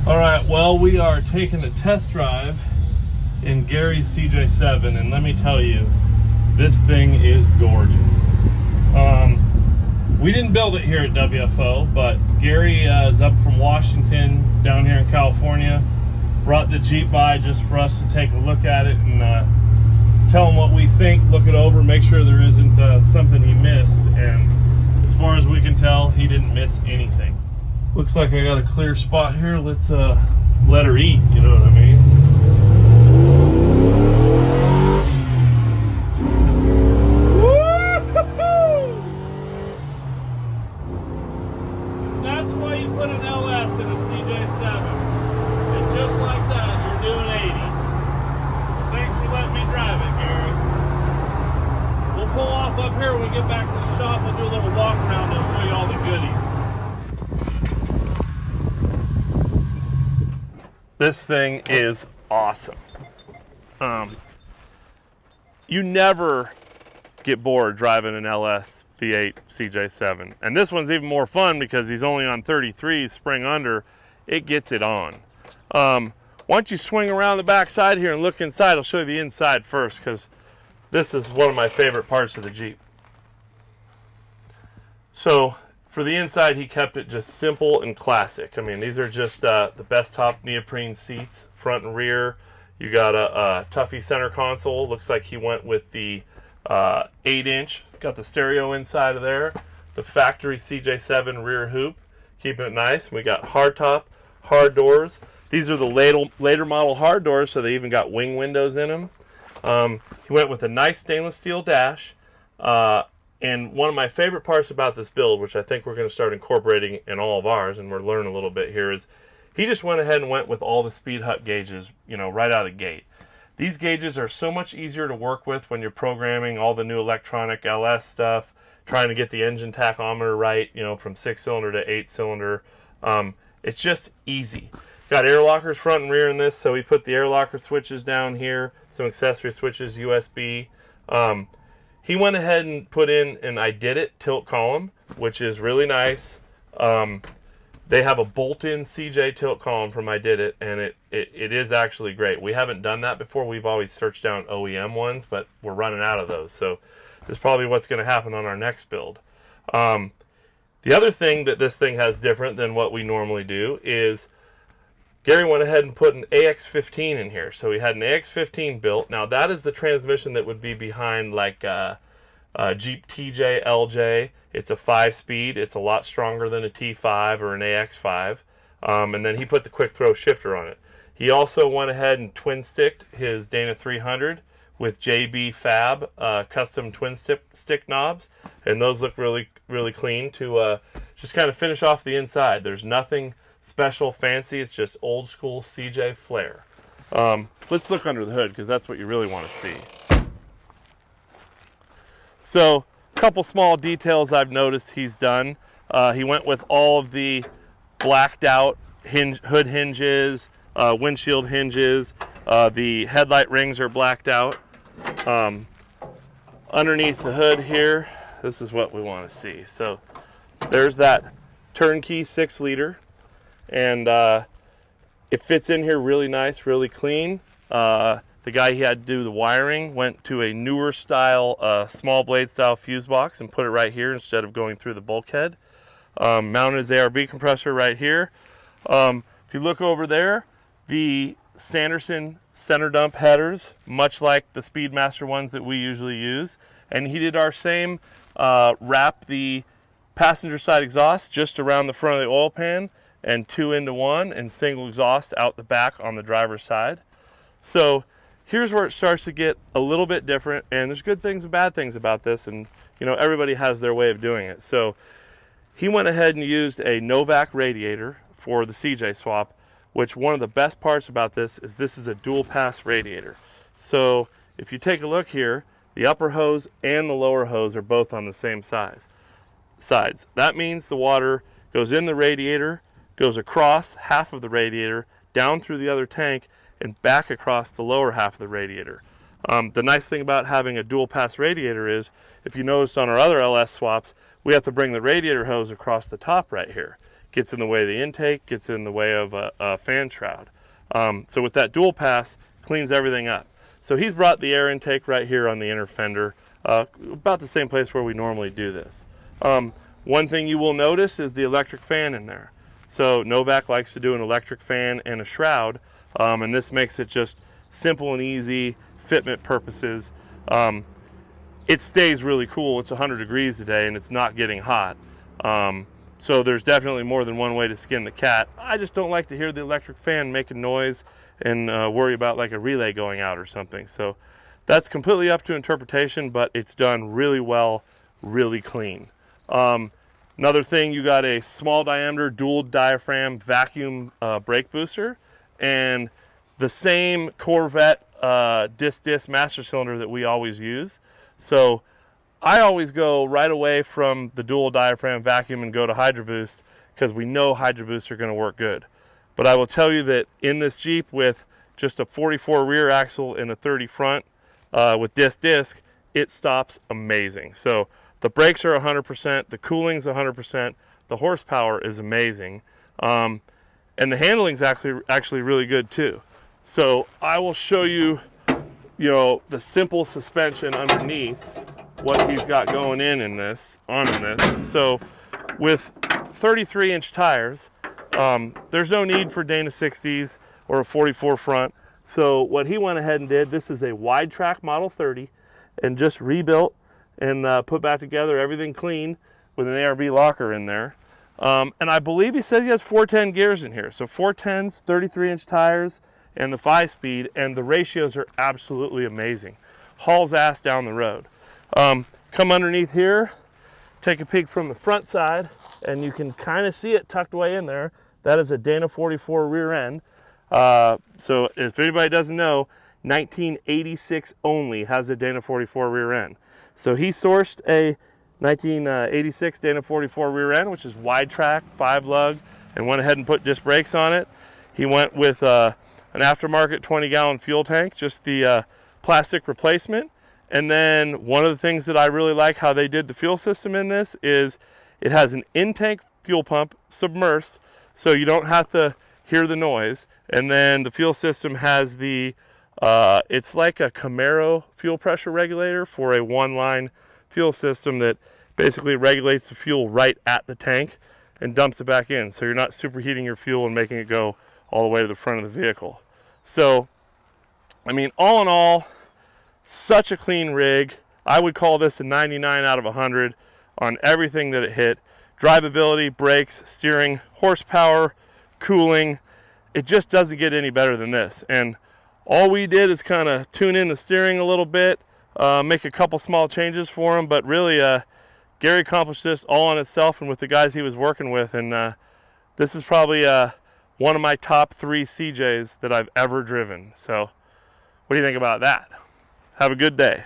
All right, well, we are taking a test drive in Gary's CJ-7, and let me tell you, this thing is gorgeous. We didn't build it here at WFO, but Gary is up from Washington, down here in California, brought the Jeep by just for us to take a look at it and tell him what we think, look it over, make sure there isn't something he missed, and as far as we can tell, he didn't miss anything. Looks like I got a clear spot here. Let's let her eat, you know what I mean? Woo-hoo-hoo! That's why you put an LS in a CJ-7. And just like that, you're doing 80. Well, thanks for letting me drive it, Gary. We'll pull off up here when we get back to the shop. We'll do a little walk around. I'll show you all the goodies. This thing is awesome. You never get bored driving an LS V8 CJ-7. And this one's even more fun because he's only on 33s, spring under. It gets it on. Why don't you swing around the back side here and look inside. I'll show you the inside first because this is one of my favorite parts of the Jeep. So, for the inside, he kept it just simple and classic. I mean, these are just the best top neoprene seats, front and rear. You got a Tuffy center console. Looks like he went with the 8-inch. Got the stereo inside of there. The factory CJ-7 rear hoop, keeping it nice. We got hardtop, hard doors. These are the later model hard doors, so they even got wing windows in them. He went with a nice stainless steel dash. And one of my favorite parts about this build, which I think we're going to start incorporating in all of ours, and we're learning a little bit here, is he just went ahead and went with all the speed hut gauges, you know, right out of the gate. These gauges are so much easier to work with when you're programming all the new electronic LS stuff, trying to get the engine tachometer right, you know, from 6-cylinder to 8-cylinder. It's just easy. Got air lockers front and rear in this, so we put the air locker switches down here, some accessory switches, USB. He went ahead and put in an I Did It tilt column, which is really nice. They have a bolt-in CJ tilt column from I Did It, and it is actually great. We haven't done that before. We've always searched down OEM ones, but we're running out of those. So this is probably what's going to happen on our next build. The other thing that this thing has different than what we normally do is Gary went ahead and put an AX15 in here. So we had an AX15 built. Now that is the transmission that would be behind like Jeep TJ LJ. It's a 5-speed. It's a lot stronger than a T5 or an AX5. And then he put the quick throw shifter on it. He also went ahead and twin sticked his Dana 300 with JB Fab custom twin stick knobs. And those look really, really clean to just kind of finish off the inside. There's nothing special, fancy. It's just old school CJ flair. Let's look under the hood because that's what you really want to see. So, a couple small details I've noticed he's done. He went with all of the blacked out hood hinges, windshield hinges. The headlight rings are blacked out. Underneath the hood here, this is what we want to see. So, there's that Turnkey 6-liter. And it fits in here really nice, really clean. The guy he had to do the wiring went to a newer style, small blade style fuse box and put it right here instead of going through the bulkhead. Mounted his ARB compressor right here. If you look over there, the Sanderson center dump headers, much like the Speedmaster ones that we usually use. And he did our same, wrap the passenger side exhaust just around the front of the oil pan, and 2-into-1 and single exhaust out the back on the driver's side. So here's where it starts to get a little bit different, and there's good things and bad things about this, and you know, everybody has their way of doing it. So he went ahead and used a Novak Radiator for the CJ swap, which one of the best parts about this is a dual pass radiator. So if you take a look here, the upper hose and the lower hose are both on the same sides. That means the water goes in the radiator, goes across half of the radiator, down through the other tank, and back across the lower half of the radiator. The nice thing about having a dual pass radiator is, if you noticed on our other LS swaps, we have to bring the radiator hose across the top right here. gets in the way of the intake, gets in the way of a fan shroud. So with that dual pass, cleans everything up. So he's brought the air intake right here on the inner fender, about the same place where we normally do this. One thing you will notice is the electric fan in there. So Novak likes to do an electric fan and a shroud, and this makes it just simple and easy, fitment purposes. It stays really cool. It's 100 degrees today and it's not getting hot. So there's definitely more than one way to skin the cat. I just don't like to hear the electric fan making noise and worry about like a relay going out or something. So that's completely up to interpretation, but it's done really well, really clean. Another thing, you got a small diameter dual diaphragm vacuum brake booster and the same Corvette disc master cylinder that we always use. So I always go right away from the dual diaphragm vacuum and go to Hydro Boost because we know Hydro Boost are going to work good. But I will tell you that in this Jeep with just a 44 rear axle and a 30 front with disc, it stops amazing. So the brakes are 100%, the cooling's 100%, the horsepower is amazing, and the handling's actually really good too. So I will show you, the simple suspension underneath, what he's got going in this. So with 33-inch tires, there's no need for Dana 60s or a 44 front. So what he went ahead and did, this is a wide track Model 30, and just rebuilt and put back together everything clean with an ARB locker in there. And I believe he said he has 410 gears in here. So 410s, 33-inch tires, and the 5-speed, and the ratios are absolutely amazing. Hauls ass down the road. Come underneath here, take a peek from the front side, and you can kind of see it tucked away in there. That is a Dana 44 rear end. So if anybody doesn't know, 1986 only has a Dana 44 rear end. So he sourced a 1986 Dana 44 rear end, which is wide track, 5-lug, and went ahead and put disc brakes on it. He went with an aftermarket 20-gallon fuel tank, just the plastic replacement. And then one of the things that I really like how they did the fuel system in this is it has an in-tank fuel pump submersed, so you don't have to hear the noise. And then the fuel system has the it's like a Camaro fuel pressure regulator for a one-line fuel system that basically regulates the fuel right at the tank and dumps it back in, so you're not superheating your fuel and making it go all the way to the front of the vehicle. So I mean, all in all, such a clean rig. I would call this a 99 out of 100 on everything that it hit. Drivability, brakes, steering, horsepower, cooling. It just doesn't get any better than this. And all we did is kind of tune in the steering a little bit, make a couple small changes for him, but really Gary accomplished this all on himself and with the guys he was working with, and this is probably one of my top 3 CJs that I've ever driven. So what do you think about that? Have a good day.